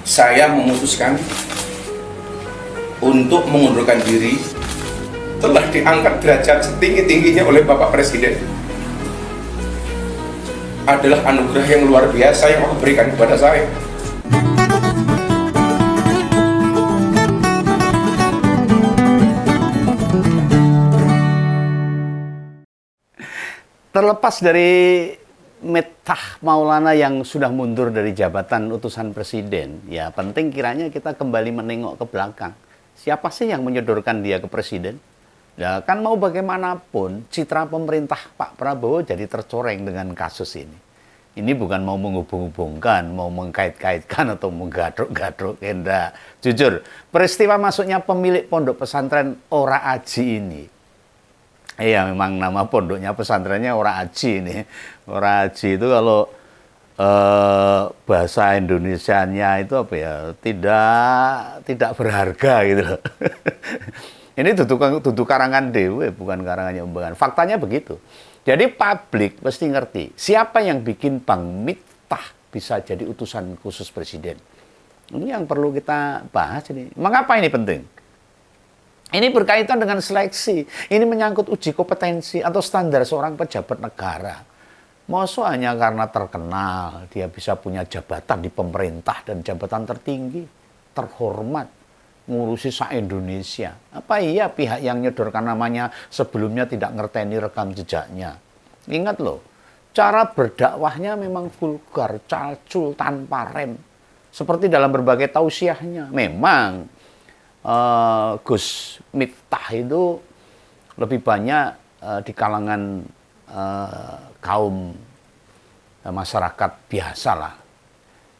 saya memutuskan untuk mengundurkan diri. Telah diangkat derajat setinggi-tingginya oleh Bapak Presiden. Adalah anugerah yang luar biasa yang Allah berikan kepada saya. Terlepas dari Miftah Maulana yang sudah mundur dari jabatan utusan presiden, ya penting kiranya kita kembali menengok ke belakang. Siapa sih yang menyodorkan dia ke presiden? Ya kan mau bagaimanapun, citra pemerintah Pak Prabowo jadi tercoreng dengan kasus ini. Ini bukan mau menghubung-hubungkan, mau mengkait-kaitkan atau menggadruk-gadruk, enggak. Jujur, peristiwa masuknya pemilik pondok pesantren Ora Aji ini, iya memang nama pondoknya pesantrennya Ora Aji ini. Ora Aji itu kalau bahasa Indonesianya itu apa ya? Tidak berharga gitu loh. Ini duduk karangan dewe, bukan karangannya umbangan. Faktanya begitu. Jadi publik pasti ngerti siapa yang bikin Bang Miftah bisa jadi utusan khusus presiden. Ini yang perlu kita bahas ini. Mengapa ini penting? Ini berkaitan dengan seleksi. Ini menyangkut uji kompetensi atau standar seorang pejabat negara. Masa hanya karena terkenal, dia bisa punya jabatan di pemerintah dan jabatan tertinggi, terhormat, ngurusi se-Indonesia. Apa iya pihak yang nyodorkan namanya sebelumnya tidak ngerteni rekam jejaknya? Ingat loh, cara berdakwahnya memang vulgar, calcul, tanpa rem. Seperti dalam berbagai tausiahnya. Memang Gus Miftah itu lebih banyak di kalangan kaum masyarakat biasa lah.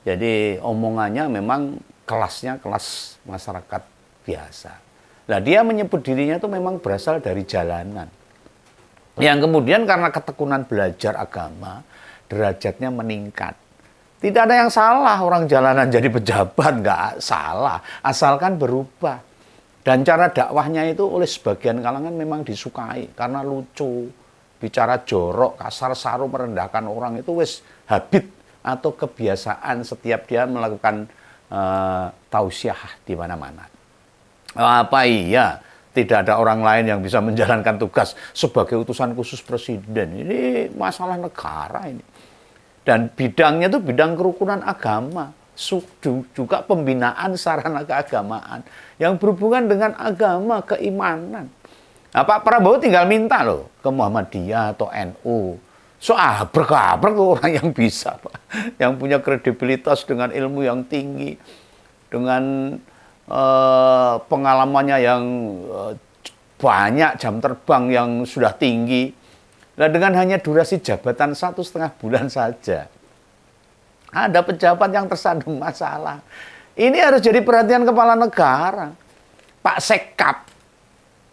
Jadi omongannya memang kelasnya kelas masyarakat biasa. Nah dia menyebut dirinya itu memang berasal dari jalanan. Yang kemudian karena ketekunan belajar agama, derajatnya meningkat. Tidak ada yang salah orang jalanan jadi pejabat, nggak salah. Asalkan berubah. Dan cara dakwahnya itu oleh sebagian kalangan memang disukai. Karena lucu, bicara jorok, kasar saru, merendahkan orang itu wis habit atau kebiasaan setiap dia melakukan tausiah di mana-mana. Apa iya tidak ada orang lain yang bisa menjalankan tugas sebagai utusan khusus presiden? Ini masalah negara ini. Dan bidangnya itu bidang kerukunan agama, juga pembinaan sarana keagamaan yang berhubungan dengan agama, keimanan. Nah, Pak Prabowo tinggal minta loh ke Muhammadiyah atau NU. Abrek-abrek orang yang bisa, Pak. Yang punya kredibilitas dengan ilmu yang tinggi, dengan pengalamannya yang banyak, jam terbang yang sudah tinggi. Nah, dengan hanya durasi jabatan 1,5 bulan saja, ada pejabat yang tersandung masalah. Ini harus jadi perhatian kepala negara. Pak Sekap,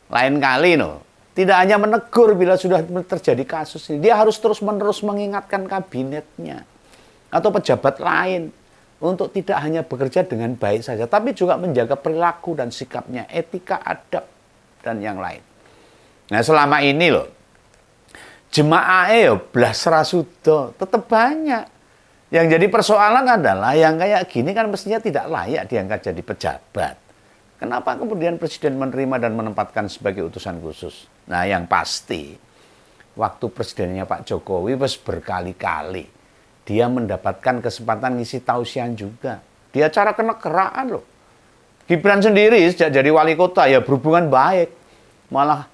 lain kali loh. Tidak hanya menegur bila sudah terjadi kasus ini. Dia harus terus-menerus mengingatkan kabinetnya atau pejabat lain untuk tidak hanya bekerja dengan baik saja, tapi juga menjaga perilaku dan sikapnya, etika, adab, dan yang lain. Nah selama ini loh, jemaahnya blas rasudo tetap banyak. Yang jadi persoalan adalah yang kayak gini kan mestinya tidak layak diangkat jadi pejabat. Kenapa kemudian presiden menerima dan menempatkan sebagai utusan khusus? Nah yang pasti, waktu presidennya Pak Jokowi berkali-kali dia mendapatkan kesempatan ngisi tausian juga. Dia cara kenegaraan loh. Gibran sendiri sejak jadi wali kota ya berhubungan baik. Malah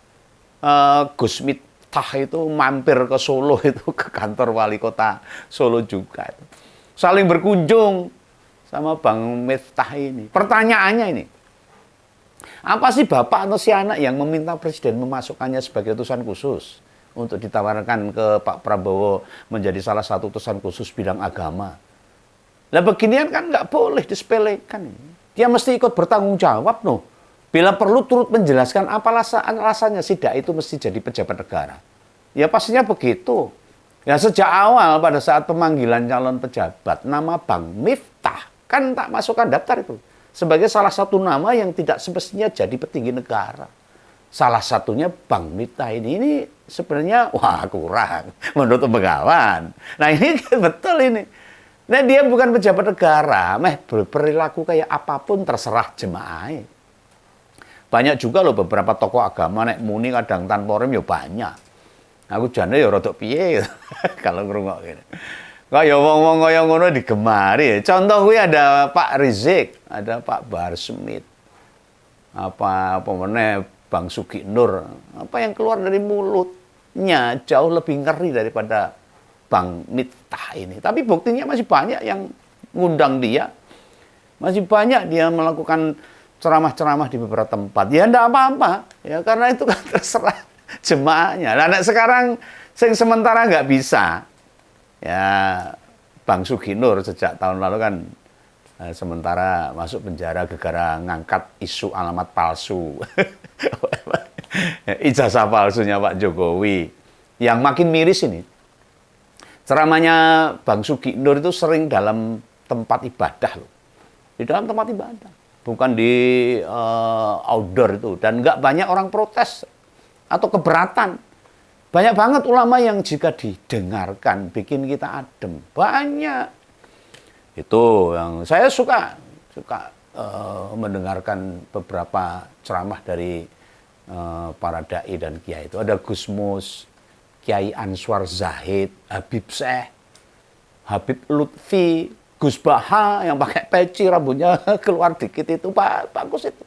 Gus Miftah itu mampir ke Solo itu ke kantor wali kota Solo juga. Saling berkunjung sama Bang Miftah ini. Pertanyaannya ini, apa sih bapak atau si anak yang meminta presiden memasukkannya sebagai utusan khusus untuk ditawarkan ke Pak Prabowo menjadi salah satu utusan khusus bidang agama? Nah beginian kan nggak boleh disepelekan. Dia mesti ikut bertanggung jawab noh. Bila perlu turut menjelaskan apa alasannya Sidak itu mesti jadi pejabat negara. Ya pastinya begitu. Ya sejak awal pada saat pemanggilan calon pejabat, nama Bang Miftah kan tak masukkan daftar itu sebagai salah satu nama yang tidak semestinya jadi petinggi negara. Salah satunya Bang Miftah ini sebenarnya wah kurang menurut penggawan. Nah ini betul ini. Nah, dia bukan pejabat negara, berperilaku kayak apapun terserah jemaah. Banyak juga loh beberapa tokoh agama nek muni kadang tanpa rem ya banyak. Aku jane ya rada piye gitu. Kalau ngrungok gitu. Kaya wong-wong kaya ngono digemari. Contoh kuwi ada Pak Rizik, ada Pak Bahar Smith. Apa meneh Bang Sugi Nur. Apa yang keluar dari mulutnya jauh lebih ngeri daripada Bang Miftah ini. Tapi buktinya masih banyak yang ngundang dia. Masih banyak dia melakukan ceramah-ceramah di beberapa tempat. Ya enggak apa-apa. Ya karena itu kan terserah jemaahnya. Nah, sekarang sing sementara nggak bisa. Ya, Bang Sugi Nur sejak tahun lalu kan sementara masuk penjara gara-gara ngangkat isu alamat palsu. Ijazah palsunya Pak Jokowi. Yang makin miris ini. Ceramahnya Bang Sugi Nur itu sering dalam tempat ibadah loh. Di dalam tempat ibadah. Bukan di outdoor itu. Dan nggak banyak orang protes atau keberatan. Banyak banget ulama yang jika didengarkan bikin kita adem. Banyak. Itu yang saya suka mendengarkan beberapa ceramah dari para dai dan kiai itu. Ada Gus Mus, Kiai Answar Zahid, Habib Syekh, Habib Lutfi, Gus Baha yang pakai peci rambutnya keluar dikit itu bagus itu.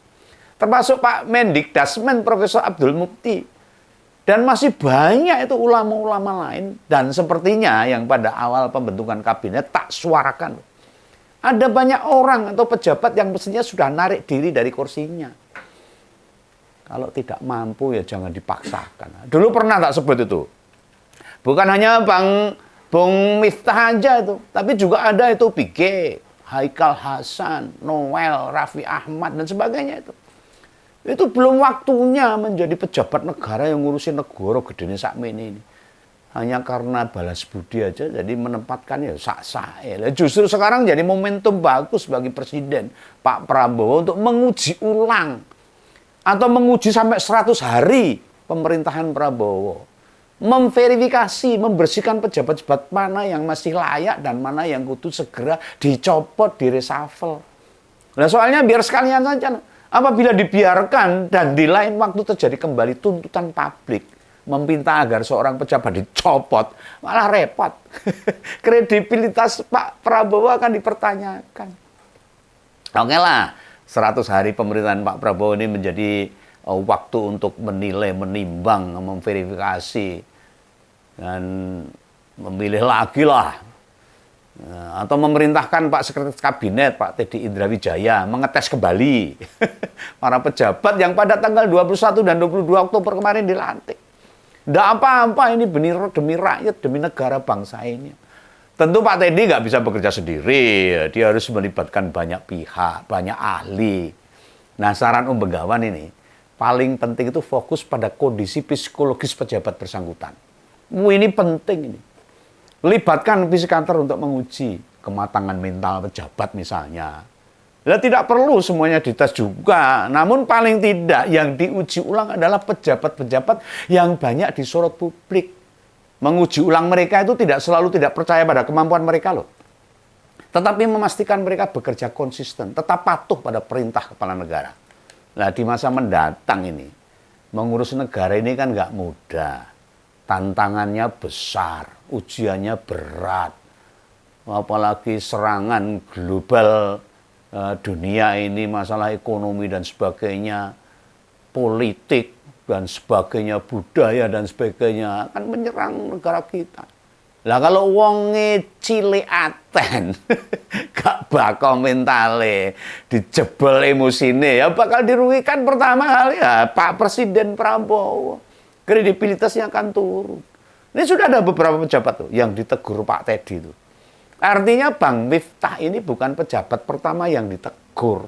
Termasuk Pak Mendikdasmen Profesor Abdul Mukti. Dan masih banyak itu ulama-ulama lain. Dan sepertinya yang pada awal pembentukan kabinet tak suarakan. Ada banyak orang atau pejabat yang mestinya sudah narik diri dari kursinya. Kalau tidak mampu ya jangan dipaksakan. Dulu pernah tak sebut itu. Bukan hanya Bung Miftah aja itu. Tapi juga ada itu Pike, Haikal Hasan, Noel, Raffi Ahmad dan sebagainya itu. Itu belum waktunya menjadi pejabat negara yang ngurusin negara gedene sakmene ini. Hanya karena balas budi aja jadi menempatkan ya sak-sae. Justru sekarang jadi momentum bagus bagi Presiden Pak Prabowo untuk menguji ulang atau menguji sampai 100 hari pemerintahan Prabowo. Memverifikasi, membersihkan pejabat-pejabat mana yang masih layak dan mana yang kudu segera dicopot, direshuffle. Nah, soalnya biar sekalian saja. Apabila dibiarkan dan di lain waktu terjadi kembali tuntutan publik meminta agar seorang pejabat dicopot, malah repot. Kredibilitas Pak Prabowo akan dipertanyakan. Oke lah, 100 hari pemerintahan Pak Prabowo ini menjadi waktu untuk menilai, menimbang, memverifikasi dan memilih lagi lah. Atau memerintahkan Pak Sekretaris Kabinet, Pak Teddy Indrawijaya, mengetes kembali para pejabat yang pada tanggal 21 dan 22 Oktober kemarin dilantik. Tidak apa-apa, ini demi rakyat, demi negara bangsa ini. Tentu Pak Teddy nggak bisa bekerja sendiri, dia harus melibatkan banyak pihak, banyak ahli. Nah, saran Om Begawan ini, paling penting itu fokus pada kondisi psikologis pejabat bersangkutan. Ini penting ini. Libatkan psikiater untuk menguji kematangan mental pejabat misalnya. Ya, tidak perlu semuanya dites juga. Namun paling tidak yang diuji ulang adalah pejabat-pejabat yang banyak disorot publik. Menguji ulang mereka itu tidak selalu tidak percaya pada kemampuan mereka loh. Tetapi memastikan mereka bekerja konsisten, tetap patuh pada perintah kepala negara. Nah, di masa mendatang ini, mengurus negara ini kan nggak mudah. Tantangannya besar, ujiannya berat. Apalagi serangan global dunia ini, masalah ekonomi dan sebagainya, politik dan sebagainya, budaya dan sebagainya, akan menyerang negara kita. Lah kalau wonge cilik aten, gak bakal mentale, dijebol emosine, ya bakal dirugikan pertama kali ya Pak Presiden Prabowo. Kredibilitasnya akan turun. Ini sudah ada beberapa pejabat tuh yang ditegur Pak Teddy itu. Artinya Bang Miftah ini bukan pejabat pertama yang ditegur.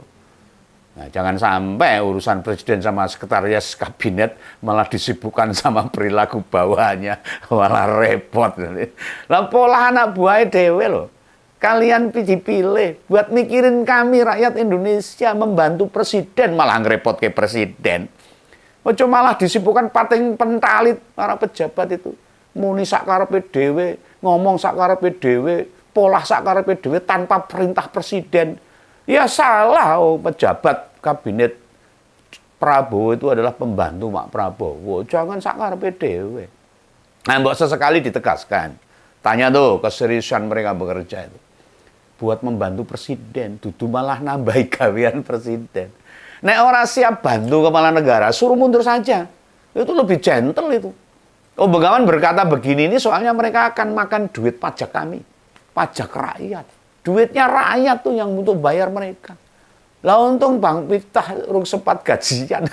Nah, jangan sampai urusan presiden sama sekretaris kabinet malah disibukkan sama perilaku bawahannya, malah repot. Lah pola anak buah dewe loh. Kalian dipilih buat mikirin kami rakyat Indonesia, membantu presiden malah ngerepot ke presiden. Ojo malah disibukkan pating pentalit para pejabat itu. Muni sak karepe dhewe, ngomong sak karepe dhewe, pola sakarepe dhewe tanpa perintah presiden. Ya salah, pejabat kabinet Prabowo itu adalah pembantu Pak Prabowo. Jangan sakarepe dhewe. Nah, mbok sesekali ditegaskan. Tanya tuh keseriusan mereka bekerja itu. Buat membantu presiden, dudu malah nambahi gawean presiden. Nek ora siap bantu kepala negara, suruh mundur saja. Itu lebih gentle itu. Begawan berkata begini ini soalnya mereka akan makan duit pajak kami. Pajak rakyat. Duitnya rakyat tuh yang untuk bayar mereka. Lah untung Bang Miftah urung sempat gajian.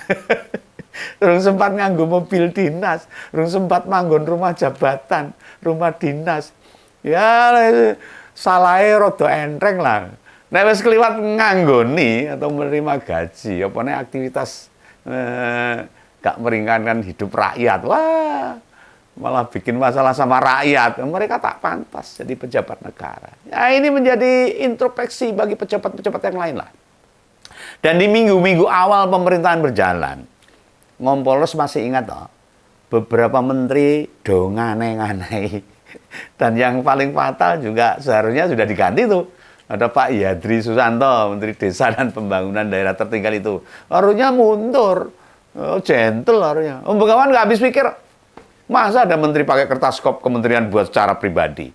Urung sempat nganggo mobil dinas, urung sempat manggon rumah jabatan, rumah dinas. Ya salahe rada entreng lah. Nek wis kliwat nganggoni atau menerima gaji, apa nek aktivitas gak meringankan hidup rakyat. Wah, malah bikin masalah sama rakyat. Mereka tak pantas jadi pejabat negara. Ya, ini menjadi introspeksi bagi pejabat-pejabat yang lain lah. Dan di minggu-minggu awal pemerintahan berjalan, Ngompolos masih ingat toh, beberapa menteri do nganeh-nganeh. Dan yang paling fatal juga seharusnya sudah diganti tuh. Ada Pak Yadri Susanto, Menteri Desa dan Pembangunan Daerah Tertinggal itu. Harusnya mundur. Gentle harusnya. Begawan nggak habis pikir. Masa ada menteri pakai kertas kop kementerian buat secara pribadi?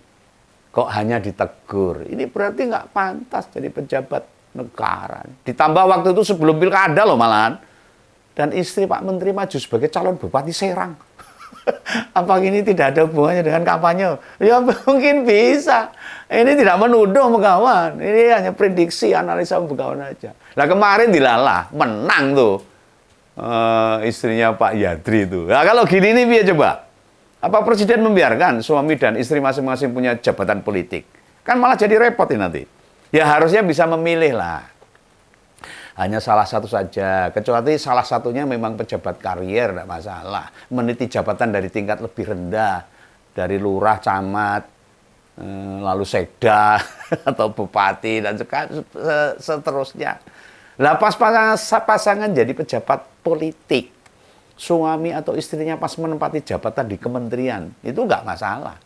Kok hanya ditegur? Ini berarti nggak pantas jadi pejabat negara. Ditambah waktu itu sebelum pilkada loh malahan. Dan istri Pak Menteri maju sebagai calon Bupati Serang. Apa ini tidak ada hubungannya dengan kampanye? Ya mungkin bisa. Ini tidak menuduh Begawan. Ini hanya prediksi, analisa Begawan aja. Nah kemarin dilalah, menang tuh istrinya Pak Yadri itu. Nah kalau gini nih biar coba. Apa presiden membiarkan suami dan istri masing-masing punya jabatan politik? Kan malah jadi repot ini nanti. Ya harusnya bisa memilih lah. Hanya salah satu saja, kecuali salah satunya memang pejabat karier, tidak masalah. Meniti jabatan dari tingkat lebih rendah, dari lurah, camat, lalu sekda, atau bupati, dan seterusnya. Lah pas pasangan jadi pejabat politik, suami atau istrinya pas menempati jabatan di kementerian, itu nggak masalah.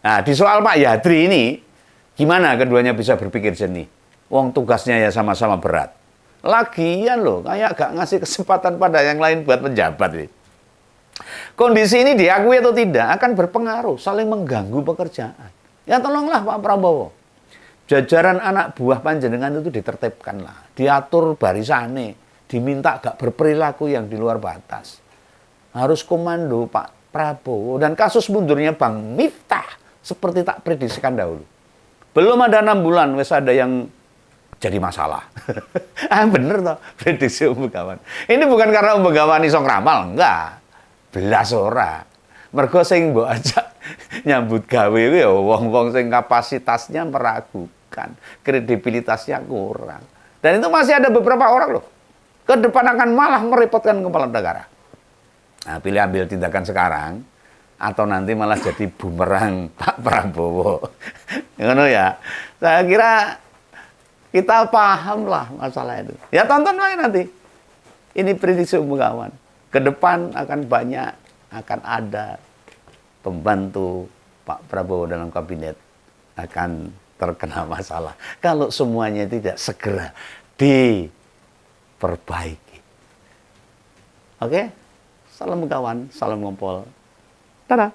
Nah, di soal Pak Yadri ini, gimana keduanya bisa berpikir jernih? Wong tugasnya ya sama-sama berat. Lagian loh, kayak gak ngasih kesempatan pada yang lain buat menjabat nih. Kondisi ini diakui atau tidak akan berpengaruh, saling mengganggu pekerjaan. Ya tolonglah Pak Prabowo. Jajaran anak buah panjenengan itu ditertibkan lah, diatur barisane, diminta gak berperilaku yang di luar batas. Harus komando Pak Prabowo, dan kasus mundurnya Bang Miftah seperti tak prediksikan dahulu. Belum ada 6 bulan, wes ada yang jadi masalah. Bener toh prediksi Begawan. Ini bukan karena Begawan iso ngramal, enggak. Belas ora. Mergo sing mbok ajak nyambut gawe kuwi ya wong-wong sing kapasitasnya meragukan, kredibilitasnya kurang. Dan itu masih ada beberapa orang loh. Ke depan akan malah merepotkan kepala negara. Nah, pilih ambil tindakan sekarang atau nanti malah jadi bumerang Pak Prabowo. Ngono ya. Saya kira kita paham lah masalah itu. Ya tonton aja nanti. Ini prediksi Begawan. Ke depan akan banyak, akan ada pembantu Pak Prabowo dalam kabinet akan terkena masalah. Kalau semuanya tidak segera diperbaiki. Oke? Salam Begawan, salam ngompol. Dadah.